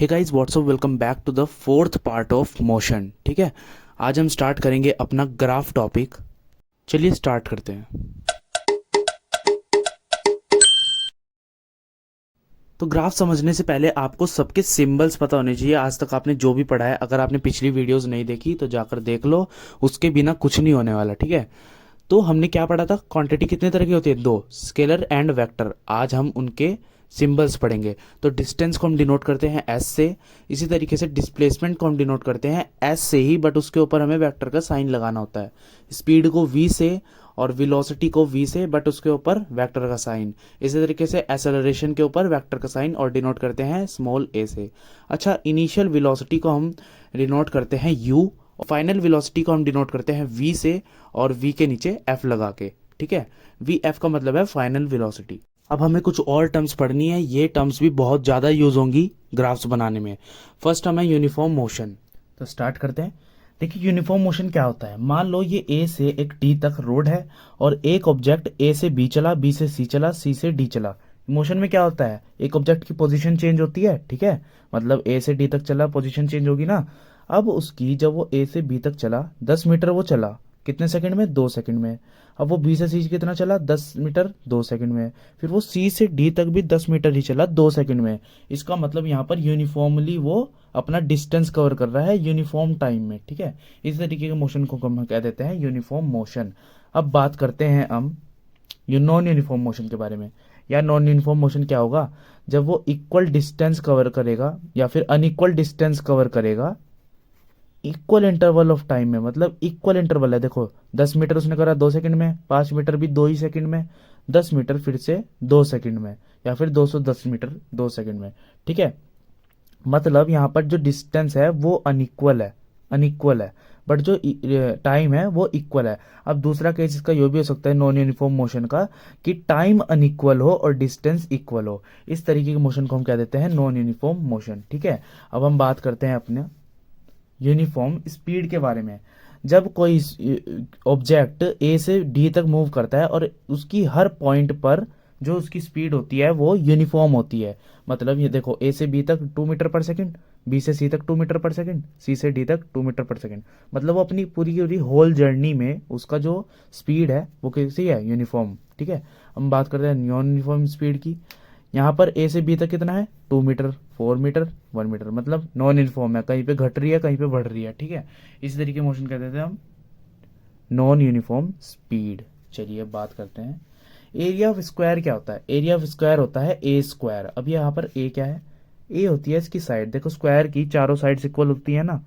Hey guys what's up, welcome back to the fourth part of motion. ठीक है, आज हम स्टार्ट करेंगे अपना ग्राफ टॉपिक। चलिए स्टार्ट करते हैं। तो ग्राफ समझने से पहले आपको सबके सिंबल्स पता होने चाहिए। आज तक आपने जो भी पढ़ा है, अगर आपने पिछली वीडियोस नहीं देखी तो जाकर देख लो, उसके बिना कुछ नहीं होने वाला। ठीक है, तो हमने क्या पढ़ा था, क्वांटिटी कितने तरह की होती है, दो, स्केलर एंड वेक्टर। आज हम उनके सिंबल्स पढ़ेंगे। तो डिस्टेंस को हम डिनोट करते हैं एस से, इसी तरीके से डिस्प्लेसमेंट को हम डिनोट करते हैं एस से ही, बट उसके ऊपर हमें वेक्टर का साइन लगाना होता है। स्पीड को वी से और वेलोसिटी को वी से, बट उसके ऊपर वेक्टर का साइन। इसी तरीके से एक्सेलरेशन के ऊपर वेक्टर का साइन और डिनोट करते हैं स्मॉल ए से। अच्छा, इनिशियल वेलोसिटी को हम डिनोट करते हैं यू, और फाइनल वेलोसिटी को हम डिनोट करते हैं वी से, और वी के नीचे एफ लगा के। ठीक है, वी एफ का मतलब है फाइनल वेलोसिटी। अब हमें कुछ और टर्म्स पढ़नी है, ये टर्म्स भी बहुत ज़्यादा यूज होंगी ग्राफ्स बनाने में। फर्स्ट हमें यूनिफॉर्म मोशन। तो स्टार्ट करते हैं। देखिए यूनिफॉर्म मोशन क्या होता है। मान लो ये ए से एक डी तक रोड है, और एक ऑब्जेक्ट ए से बी चला, बी से सी चला, सी से डी चला। मोशन में क्या होता है, एक ऑब्जेक्ट की पोजीशन चेंज होती है। ठीक है, मतलब ए से डी तक चला, पोजीशन चेंज होगी ना। अब उसकी जब वो ए से बी तक चला, 10 मीटर वो चला, कितने सेकंड में, 2 सेकंड में। अब वो बी से सी कितना चला, 10 मीटर 2 सेकंड में। फिर वो सी से डी तक भी 10 मीटर ही चला 2 सेकंड में। इसका मतलब यहाँ पर यूनिफॉर्मली वो अपना डिस्टेंस कवर कर रहा है यूनिफॉर्म टाइम में। ठीक है, इस तरीके के मोशन को हम कह देते हैं यूनिफॉर्म मोशन। अब बात करते हैं हम नॉन यूनिफॉर्म मोशन के बारे में। या नॉन यूनिफॉर्म मोशन क्या होगा, जब वो इक्वल डिस्टेंस कवर करेगा या फिर अनइक्वल डिस्टेंस कवर करेगा इक्वल इंटरवल ऑफ टाइम में। मतलब इक्वल इंटरवल है, देखो 10 मीटर उसने करा 2 सेकंड में, 5 मीटर भी 2 ही सेकंड में, 10 मीटर फिर से 2 सेकंड में, या फिर 210 मीटर 2 सेकंड में। ठीक है, मतलब यहाँ पर जो डिस्टेंस है वो अनइक्वल है, बट जो टाइम है वो इक्वल है। अब दूसरा केस इसका ये भी हो सकता है नॉन यूनिफॉर्म मोशन का, कि टाइम अनइक्वल हो और डिस्टेंस इक्वल हो। इस तरीके के मोशन को हम कह देते हैं नॉन यूनिफॉर्म मोशन। ठीक है, अब हम बात करते हैं अपने यूनिफॉर्म स्पीड के बारे में। जब कोई ऑब्जेक्ट ए से डी तक मूव करता है और उसकी हर पॉइंट पर जो उसकी स्पीड होती है वो यूनिफॉर्म होती है। मतलब ये देखो, ए से बी तक 2 मीटर पर सेकंड, बी से सी तक 2 मीटर पर सेकंड, सी से डी तक 2 मीटर पर सेकंड। मतलब वो अपनी पूरी पूरी होल जर्नी में उसका जो स्पीड है वो कैसी है, यूनिफॉर्म। ठीक है, हम बात करते हैं नॉन यूनिफॉर्म स्पीड की। यहाँ पर ए से बी तक कितना है, 2 मीटर, 4 मीटर, 1 मीटर। मतलब नॉन यूनिफॉर्म है, कहीं पे घट रही है कहीं पे बढ़ रही है। ठीक है, इसी तरीके मोशन कहते थे हम नॉन यूनिफॉर्म स्पीड। चलिए अब बात करते हैं एरिया ऑफ स्क्वायर क्या होता है। एरिया ऑफ स्क्वायर होता है ए स्क्वायर। अब यहाँ पर ए क्या है, ए होती है इसकी साइड। देखो स्क्वायर की चारों साइड्स इक्वल होती है ना।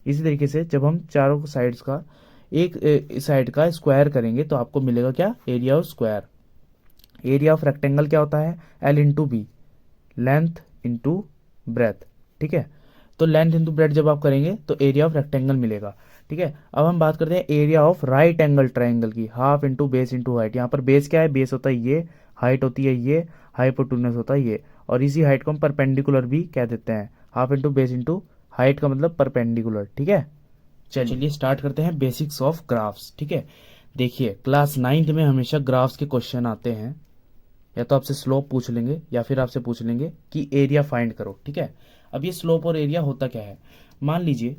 इसी तरीके से जब हम चारों साइड्स का एक साइड का स्क्वायर करेंगे तो आपको मिलेगा क्या, area of square. Area of rectangle क्या होता है, L into B, length into breadth. ठीक है, तो लेंथ इंटू ब्रेथ जब आप करेंगे तो एरिया ऑफ रेक्टेंगल मिलेगा। ठीक है, अब हम बात करते हैं area of right angle triangle की। Half into base into height. यहाँ पर बेस क्या है, बेस होता है ये, हाइट होती है ये, हाइपोटेन्यूज होता है ये, और इसी हाइट को हम परपेंडिकुलर भी कह देते हैं। Half into base into height का मतलब परपेंडिकुलर। ठीक है, चलिए स्टार्ट करते हैं बेसिक्स ऑफ ग्राफ्स। ठीक है, देखिए क्लास 9th में हमेशा ग्राफ्स के क्वेश्चन आते हैं। या तो आपसे स्लोप पूछ लेंगे या फिर आपसे पूछ लेंगे कि एरिया फाइंड करो। ठीक है, अब ये स्लोप और एरिया होता क्या है। मान लीजिए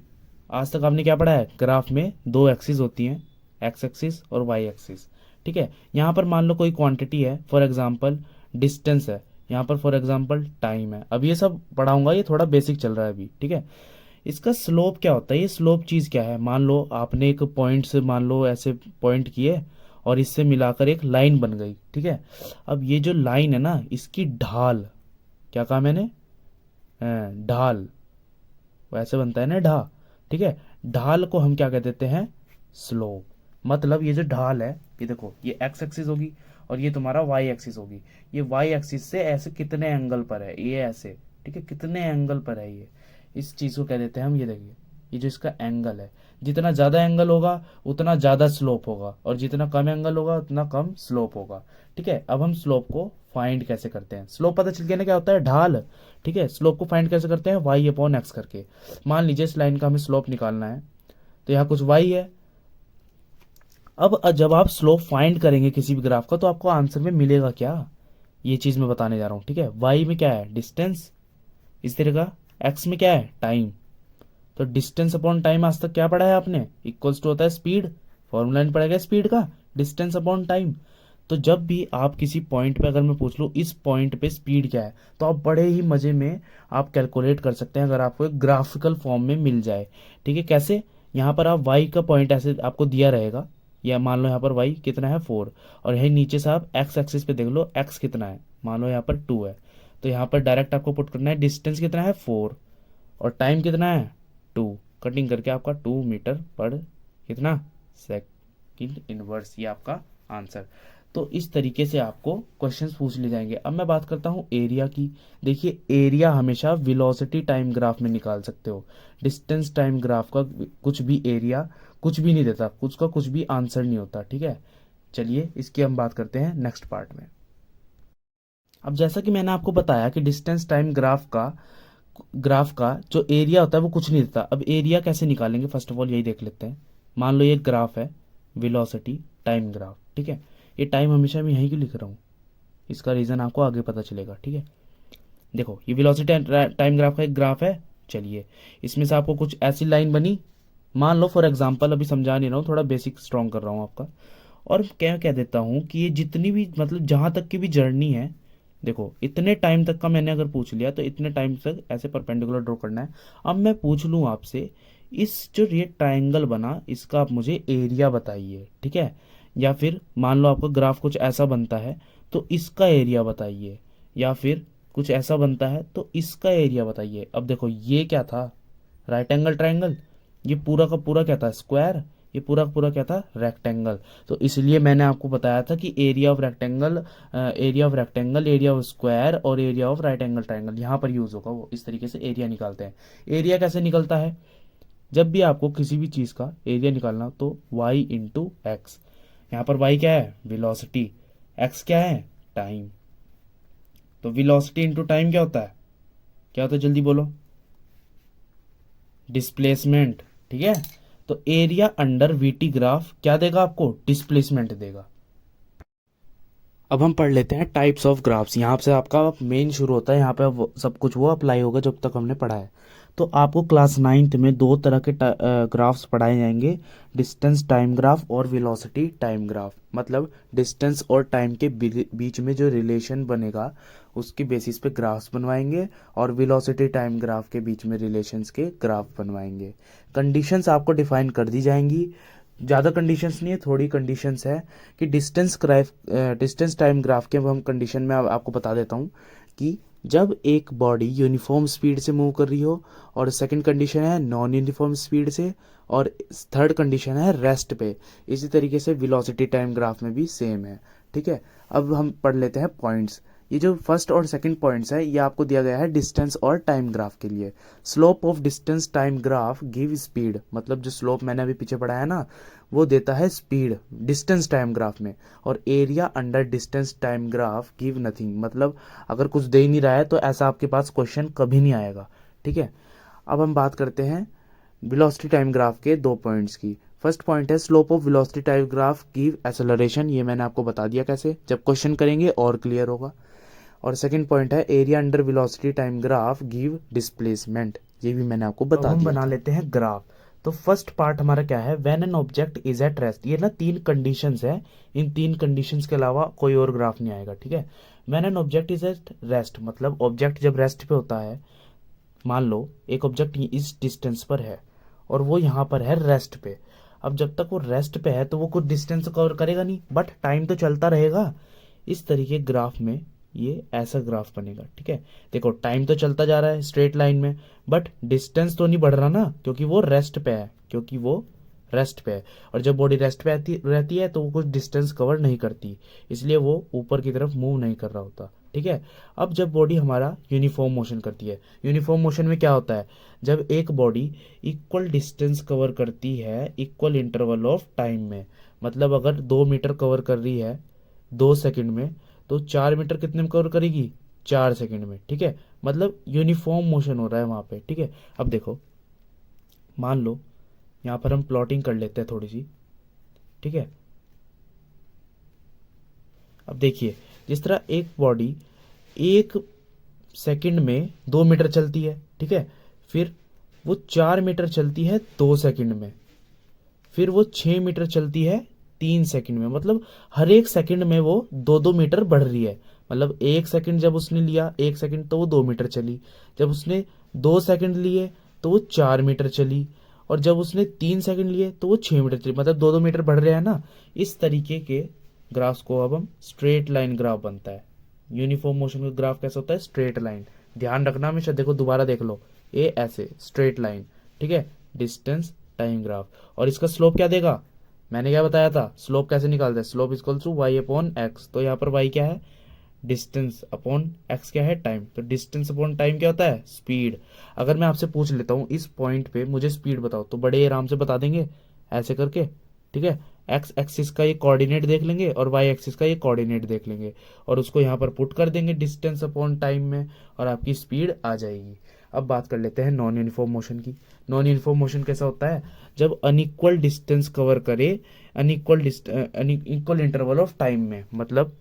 आज तक आपने क्या पढ़ा है, ग्राफ में 2 एक्सिस होती हैं, एक्स एक्सिस और वाई एक्सिस। ठीक है, यहाँ पर मान लो कोई क्वांटिटी है, फॉर एग्जांपल डिस्टेंस है, यहाँ पर फॉर एग्जांपल टाइम है। अब ये सब पढ़ाऊंगा, ये थोड़ा बेसिक चल रहा है अभी। ठीक है, इसका स्लोप क्या होता है, ये स्लोप चीज़ क्या है। मान लो आपने एक पॉइंट से, मान लो ऐसे पॉइंट किए और इससे मिलाकर एक लाइन बन गई। ठीक है, अब ये जो लाइन है ना, इसकी ढाल, क्या कहा मैंने, ढाल, वैसे बनता है ना ढा। ठीक है, ढाल को हम क्या कह देते हैं, स्लोप। मतलब ये जो ढाल है, ये देखो ये एक्स एक्सिस होगी और ये तुम्हारा वाई एक्सिस होगी। ये वाई एक्सिस से ऐसे कितने एंगल पर है, ये ऐसे। ठीक है, कितने एंगल पर है ये, इस चीज को कह देते हैं हम। ये देखिए, ये जो इसका एंगल है, जितना ज्यादा एंगल होगा उतना ज्यादा स्लोप होगा, और जितना कम एंगल होगा उतना कम स्लोप होगा। ठीक है, अब हम स्लोप को फाइंड कैसे करते हैं। स्लोप पता चल गया ना क्या होता है, ढाल। ठीक है, स्लोप को फाइंड कैसे करते हैं, वाई अपॉन एक्स करके। मान लीजिए इस लाइन का हमें स्लोप निकालना है, तो यहाँ कुछ वाई है। अब जब आप स्लोप फाइंड करेंगे किसी भी ग्राफ का, तो आपको आंसर में मिलेगा क्या, ये चीज मैं बताने जा रहा हूँ। ठीक है, वाई में क्या है, डिस्टेंस, इस तरह का एक्स में क्या है, टाइम। तो डिस्टेंस अपॉन टाइम आज तक क्या पढ़ा है आपने, इक्वल्स टू होता है स्पीड, फॉर्मूला नहीं पड़ेगा स्पीड का, डिस्टेंस अपॉन टाइम। तो जब भी आप किसी पॉइंट पे अगर मैं पूछ लूँ इस पॉइंट पे स्पीड क्या है, तो आप बड़े ही मजे में आप कैलकुलेट कर सकते हैं अगर आपको एक ग्राफिकल फॉर्म में मिल जाए। ठीक है, कैसे, यहाँ पर आप वाई का पॉइंट ऐसे आपको दिया रहेगा, या मान लो यहाँ पर वाई कितना है 4, और यही नीचे से आप एक्स एक्सिस पे देख लो एक्स कितना है, मान लो यहाँ पर 2 है, तो यहाँ पर डायरेक्ट आपको पुट करना है डिस्टेंस कितना है 4 और टाइम कितना है 2, कटिंग करके आपका 2 मीटर पर कितना सेकंड इनवर्स, ये आपका आंसर। तो इस तरीके से आपको क्वेश्चंस पूछ लिए जाएंगे। अब मैं बात करता हूँ एरिया की। देखिए एरिया हमेशा वेलोसिटी टाइम ग्राफ में निकाल सकते हो, डिस्टेंस टाइम ग्राफ का कुछ भी एरिया कुछ भी नहीं देता, कुछ का कुछ भी आंसर नहीं होता। ठीक है, चलिए इसकी हम बात करते हैं नेक्स्ट पार्ट में। अब जैसा कि मैंने आपको बताया कि डिस्टेंस टाइम ग्राफ का जो एरिया होता है वो कुछ नहीं देता। अब एरिया कैसे निकालेंगे, फर्स्ट ऑफ ऑल यही देख लेते हैं। मान लो ये ग्राफ है, वेलोसिटी टाइम ग्राफ। ठीक है, ये टाइम हमेशा मैं यहीं क्यों लिख रहा हूँ, इसका रीज़न आपको आगे पता चलेगा। ठीक है, देखो ये वेलोसिटी टाइम ग्राफ का एक ग्राफ है। चलिए इसमें से आपको कुछ ऐसी लाइन बनी, मान लो फॉर एग्जांपल, अभी समझा नहीं रहा हूँ, थोड़ा बेसिक स्ट्रॉन्ग कर रहा हूँ आपका, और क्या कह देता हूँ कि ये जितनी भी मतलब जहाँ तक की भी जर्नी है, देखो इतने टाइम तक का मैंने अगर पूछ लिया तो इतने टाइम तक ऐसे परपेंडिकुलर ड्रॉ करना है। अब मैं पूछ लूँ आपसे, इस जो ये ट्रायंगल बना इसका आप मुझे एरिया बताइए। ठीक है, या फिर मान लो आपका ग्राफ कुछ ऐसा बनता है तो इसका एरिया बताइए, या फिर कुछ ऐसा बनता है तो इसका एरिया बताइए। अब देखो ये क्या था, राइट एंगल ट्रायंगल, ये पूरा का पूरा क्या था, स्क्वायर, ये पूरा का पूरा क्या था, रेक्टेंगल। तो इसलिए मैंने आपको बताया था कि area of rectangle, area of square और area of right angle triangle यहाँ पर यूज होगा। वो इस तरीके से एरिया निकालते हैं। एरिया कैसे निकलता है, जब भी आपको किसी भी चीज़ का एरिया निकालना तो y इंटू एक्स, यहाँ पर y क्या है, वेलोसिटी, x क्या है, टाइम। तो वेलोसिटी इंटू टाइम क्या होता है, क्या होता है जल्दी बोलो, डिस्प्लेसमेंट। ठीक है, तो एरिया अंडर वीटी ग्राफ क्या देगा आपको, डिस्प्लेसमेंट देगा। अब हम पढ़ लेते हैं टाइप्स ऑफ ग्राफ्स। यहाँ से आपका मेन शुरू होता है, यहाँ पे सब कुछ वो अप्लाई होगा जब तक हमने पढ़ा है। तो आपको क्लास 9th में दो तरह के ग्राफ्स पढ़ाए जाएंगे, डिस्टेंस टाइम ग्राफ और वेलोसिटी टाइम ग्राफ। मतलब डिस्टेंस और टाइम के बीच में जो रिलेशन बनेगा उसकी बेसिस पे ग्राफ्स बनवाएंगे, और वेलोसिटी टाइम ग्राफ के बीच में रिलेशंस के ग्राफ बनवाएंगे। कंडीशंस आपको डिफाइन कर दी जाएंगी, ज़्यादा कंडीशंस नहीं है, थोड़ी कंडीशंस है कि डिस्टेंस टाइम ग्राफ के हम कंडीशन में आपको बता देता हूँ कि जब एक बॉडी यूनिफॉर्म स्पीड से मूव कर रही हो, और सेकंड कंडीशन है नॉन यूनिफॉर्म स्पीड से, और थर्ड कंडीशन है रेस्ट पे। इसी तरीके से वेलोसिटी टाइम ग्राफ में भी सेम है। ठीक है, अब हम पढ़ लेते हैं पॉइंट्स। ये जो फर्स्ट और सेकंड पॉइंट्स है ये आपको दिया गया है डिस्टेंस और टाइम ग्राफ के लिए। Slope of distance time graph give speed, मतलब जो स्लोप मैंने अभी पीछे पढ़ाया ना वो देता है स्पीड डिस्टेंस टाइम ग्राफ में। और area under distance time graph give nothing, मतलब अगर कुछ दे ही नहीं रहा है तो ऐसा आपके पास क्वेश्चन कभी नहीं आएगा। ठीक है, अब हम बात करते हैं वेलोसिटी टाइम ग्राफ के दो पॉइंट्स की। फर्स्ट पॉइंट है slope of velocity time graph give acceleration, ये मैंने आपको बता दिया कैसे, जब क्वेश्चन करेंगे और क्लियर होगा। और सेकंड पॉइंट है area under velocity time graph give displacement, ये भी मैंने आपको बता दिया। अब हम बना लेते हैं ग्राफ। तो फर्स्ट पार्ट हमारा क्या है, when an object is at rest. ये ना तीन कंडीशंस है, इन तीन कंडीशंस के अलावा कोई और ग्राफ नहीं आएगा। ठीक है, when an object is at rest, मतलब ऑब्जेक्ट जब रेस्ट पे होता है, मान लो एक ऑब्जेक्ट इस डिस्टेंस पर है और वो यहाँ पर है रेस्ट पे। अब जब तक वो रेस्ट पे है तो वो कुछ डिस्टेंस कवर करेगा नहीं, बट टाइम तो चलता रहेगा। इस तरीके ग्राफ में ये ऐसा ग्राफ बनेगा। ठीक है, देखो टाइम तो चलता जा रहा है स्ट्रेट लाइन में, बट डिस्टेंस तो नहीं बढ़ रहा ना, क्योंकि वो रेस्ट पे है, क्योंकि वो रेस्ट पे है। और जब बॉडी रेस्ट पे रहती है तो वो कुछ डिस्टेंस कवर नहीं करती, इसलिए वो ऊपर की तरफ मूव नहीं कर रहा होता। ठीक है, अब जब बॉडी हमारा यूनिफॉर्म मोशन करती है, यूनिफॉर्म मोशन में क्या होता है, जब एक बॉडी इक्वल डिस्टेंस कवर करती है इक्वल इंटरवल ऑफ टाइम में, मतलब अगर 2 मीटर कवर कर रही है 2 सेकंड में, तो 4 मीटर कितने में कवर करेगी, 4 सेकंड में। ठीक है, मतलब यूनिफॉर्म मोशन हो रहा है वहां पे। ठीक है, अब देखो मान लो यहाँ पर हम प्लॉटिंग कर लेते हैं थोड़ी सी। ठीक है, अब देखिए जिस तरह एक बॉडी एक सेकंड में 2 मीटर चलती है, ठीक है, फिर वो 4 मीटर चलती है 2 सेकंड में, फिर वो 6 मीटर चलती है 3 सेकंड में। मतलब हर एक सेकंड में वो 2-2 मीटर बढ़ रही है। मतलब 1 सेकंड जब उसने लिया, 1 सेकंड तो वो 2 मीटर चली, जब उसने 2 सेकंड लिए तो वो 4 मीटर चली, और जब उसने 3 सेकंड लिए तो वो 6 मीटर चली। मतलब 2-2 मीटर बढ़ रहे हैं ना। इस तरीके के ग्राफ्स को अब हम स्ट्रेट लाइन ग्राफ बनता है। यूनिफॉर्म मोशन का ग्राफ कैसा होता है? Straight line. ध्यान रखना हमेशा, देखो दोबारा देख लो, ये ऐसे स्ट्रेट लाइन, ठीक है, डिस्टेंस टाइम ग्राफ। और इसका स्लोप क्या देगा? मैंने क्या बताया था, स्लोप कैसे निकालते हैं? Slope equal to Y upon X. तो यहाँ पर वाई क्या है? डिस्टेंस अपॉन एक्स क्या है? टाइम। तो डिस्टेंस अपॉन टाइम क्या होता है? स्पीड। अगर मैं आपसे पूछ लेता हूँ इस पॉइंट पे मुझे स्पीड बताओ, तो बड़े आराम से बता देंगे ऐसे करके, ठीक है। एक्स एक्सिस का ये कोऑर्डिनेट देख लेंगे और वाई एक्सिस का ये कोऑर्डिनेट देख लेंगे, और उसको यहाँ पर पुट कर देंगे डिस्टेंस अपॉन टाइम में, और आपकी स्पीड आ जाएगी। अब बात कर लेते हैं नॉन यूनिफॉर्म मोशन की। नॉन यूनिफॉर्म मोशन कैसा होता है? जब अनइक्वल डिस्टेंस कवर करे अनइक्वल इंटरवल ऑफ टाइम में। मतलब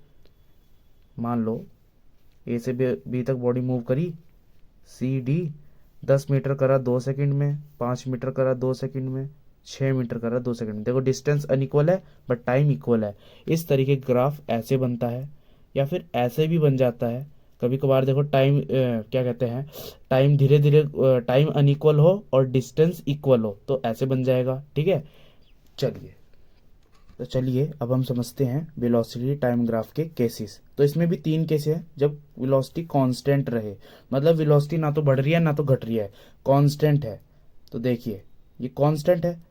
मान लो ए से बी तक बॉडी मूव करी, सी डी 10 मीटर करा 2 सेकंड में, 5 मीटर करा 2 सेकंड में, 6 मीटर करा 2 सेकंड में। देखो डिस्टेंस अनइक्वल है बट टाइम इक्वल है। इस तरीके ग्राफ ऐसे बनता है, या फिर ऐसे भी बन जाता है। कभी कभार देखो टाइम क्या कहते हैं, टाइम धीरे धीरे टाइम अनइक्वल हो और डिस्टेंस इक्वल हो तो ऐसे बन जाएगा, ठीक है। चलिए, तो चलिए अब हम समझते हैं वेलोसिटी टाइम ग्राफ के केसेस। तो इसमें भी 3 केस है जब वेलोसिटी कांस्टेंट रहे, मतलब वेलोसिटी ना तो बढ़ रही है ना तो घट रही है, कांस्टेंट है। तो देखिए ये कांस्टेंट है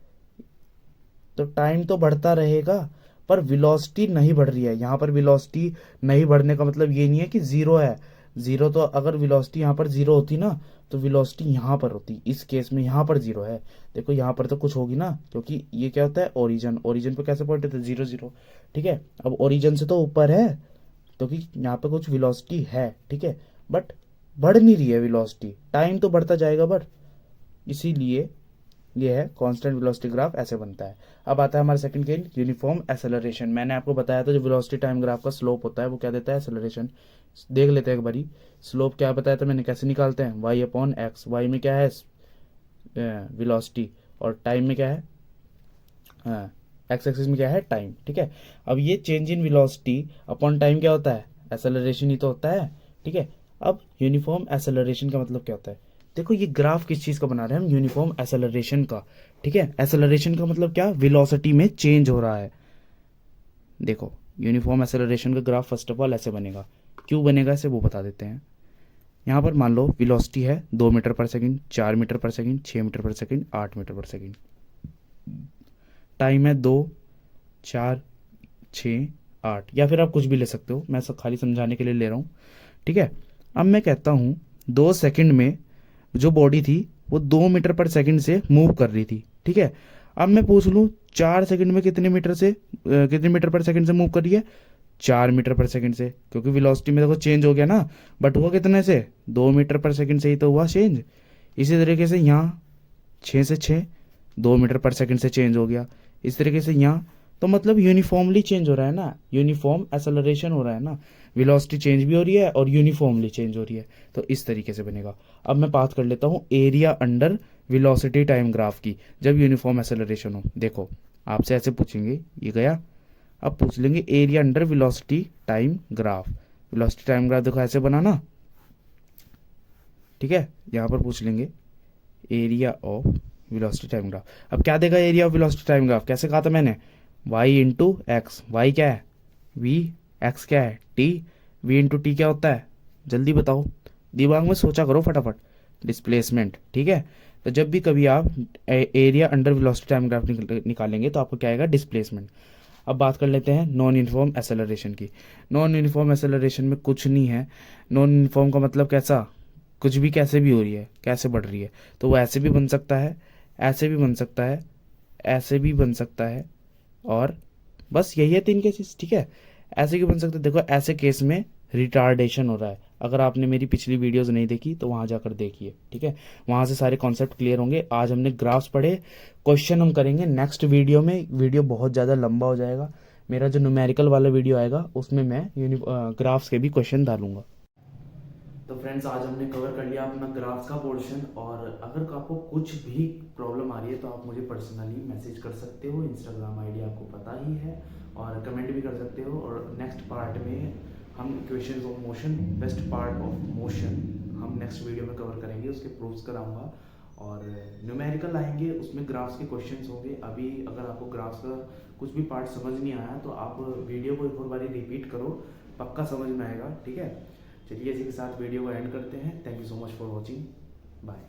तो टाइम तो बढ़ता रहेगा पर वेलोसिटी नहीं बढ़ रही है। यहाँ पर वेलोसिटी नहीं बढ़ने का मतलब ये नहीं है कि जीरो है। जीरो तो अगर वेलोसिटी यहाँ पर जीरो होती ना तो वेलोसिटी यहाँ पर होती। इस केस में यहाँ पर जीरो है, देखो यहाँ पर तो कुछ होगी ना, क्योंकि ये क्या होता है? ओरिजिन। ओरिजिन पे कैसे पॉइंट होता है? 0 0, ठीक है। अब ओरिजिन से तो ऊपर है क्योंकि यहाँ पे कुछ वेलोसिटी है, ठीक है, बट बढ़ नहीं रही है वेलोसिटी। टाइम तो बढ़ता जाएगा बट, इसीलिए ये है कांस्टेंट वेलोसिटी ग्राफ, ऐसे बनता है। अब आता है हमारा सेकंड केस, यूनिफॉर्म एक्सेलरेशन। मैंने आपको बताया था जो वेलोसिटी टाइम ग्राफ का स्लोप होता है वो क्या देता है? एक्सेलरेशन। देख लेते हैं एक बारी, स्लोप क्या बताया था मैंने, कैसे निकालते हैं? Y upon x. वाई में क्या है? वेलोसिटी, और टाइम में क्या है? एक्स एक्सिस में क्या है? टाइम, ठीक है। अब ये change in velocity upon time क्या होता है? एक्सेलरेशन ही तो होता है, ठीक है। अब यूनिफॉर्म एक्सेलरेशन का मतलब क्या होता है? देखो ये ग्राफ किस चीज का बना रहे हैं हम? यूनिफॉर्म एक्सेलरेशन का, ठीक है। एक्सेलरेशन का मतलब क्या? वेलोसिटी में चेंज हो रहा है। देखो यूनिफॉर्म एक्सेलरेशन का ग्राफ फर्स्ट ऑफ ऑल ऐसे बनेगा। क्यों बनेगा ऐसे वो बता देते हैं। यहाँ पर मान लो वेलोसिटी है 2 मीटर पर सेकंड, 4 मीटर पर सेकंड, 6 मीटर पर सेकंड, 8 मीटर पर सेकंड। टाइम है 2, 4, 6, 8, या फिर आप कुछ भी ले सकते हो, मैं सब खाली समझाने के लिए ले रहा हूँ, ठीक है। अब मैं कहता हूँ 2 सेकंड में जो बॉडी थी वो 2 मीटर पर सेकंड से मूव कर रही थी, ठीक है। अब मैं पूछ लूँ 4 सेकंड में कितने मीटर पर सेकंड से मूव कर रही है? 4 मीटर पर सेकंड से, क्योंकि वेलोसिटी में देखो चेंज हो गया ना, बट हुआ कितने से? 2 मीटर पर सेकंड से ही तो हुआ चेंज। इसी तरीके से यहाँ 6 से 6 2 मीटर पर सेकंड से चेंज हो गया। इस तरीके से यहाँ, तो मतलब यूनिफॉर्मली चेंज हो रहा है ना, यूनिफॉर्म एक्सेलरेशन हो रहा है ना, वेलोसिटी चेंज भी हो रही है और यूनिफॉर्मली चेंज हो रही है। तो इस तरीके से बनेगा। अब मैं बात कर लेता हूँ area under velocity time graph की जब यूनिफॉर्म एक्सेलरेशन हो। देखो आपसे ऐसे पूछेंगे, ये गया। अब पूछ लेंगे area under velocity time graph. Velocity time graph देखो ऐसे बनाना, ठीक है। यहाँ पर पूछ लेंगे area of velocity time graph. अब क्या देगा area of velocity time graph? कैसे कहा था मैंने? Y into x. वाई क्या है? वी। एक्स क्या है? टी। वी इंटू टी क्या होता है? जल्दी बताओ, दिमाग में सोचा करो फटाफट। डिस्प्लेसमेंट, ठीक है। तो जब भी कभी आप area under velocity time graph निकालेंगे तो आपको क्या आएगा? डिस्प्लेसमेंट। अब बात कर लेते हैं नॉन यूनिफॉर्म एक्सेलरेशन की। नॉन यूनिफॉर्म एक्सेलरेशन में कुछ नहीं है। नॉन यूनिफॉर्म का मतलब कैसा? कुछ भी कैसे भी हो रही है, कैसे बढ़ रही है। तो वो ऐसे भी बन सकता है, ऐसे भी बन सकता है, ऐसे भी बन सकता है, और बस यही है 3 केसेस, ठीक है। ऐसे क्यों बन सकते हैं? देखो ऐसे केस में रिटार्डेशन हो रहा है। अगर आपने मेरी पिछली वीडियोस नहीं देखी तो वहां जाकर देखिए, ठीक है। वहां से सारे कॉन्सेप्ट क्लियर होंगे। आज हमने ग्राफ्स पढ़े, क्वेश्चन हम करेंगे नेक्स्ट वीडियो में। वीडियो बहुत ज़्यादा लंबा हो जाएगा। मेरा जो न्यूमेरिकल वाला वीडियो आएगा उसमें मैं ग्राफ्स के भी क्वेश्चन डालूंगा। तो फ्रेंड्स आज हमने कवर कर लिया अपना ग्राफ्स का पोर्शन, और अगर आपको कुछ भी प्रॉब्लम आ रही है तो आप मुझे पर्सनली मैसेज कर सकते हो, इंस्टाग्राम आईडी आपको पता ही है, और कमेंट भी कर सकते हो। और नेक्स्ट पार्ट में हम equations of motion, best part of motion हम नेक्स्ट वीडियो में कवर करेंगे, उसके प्रूफ्स कराऊंगा और न्यूमेरिकल आएंगे, उसमें ग्राफ्स के क्वेश्चंस होंगे। अभी अगर आपको ग्राफ्स का कुछ भी पार्ट समझ नहीं आया तो आप वीडियो को एक और बारी रिपीट करो, पक्का समझ में आएगा, ठीक है। चलिए इसी के साथ वीडियो को एंड करते हैं। Thank you so much for watching, bye.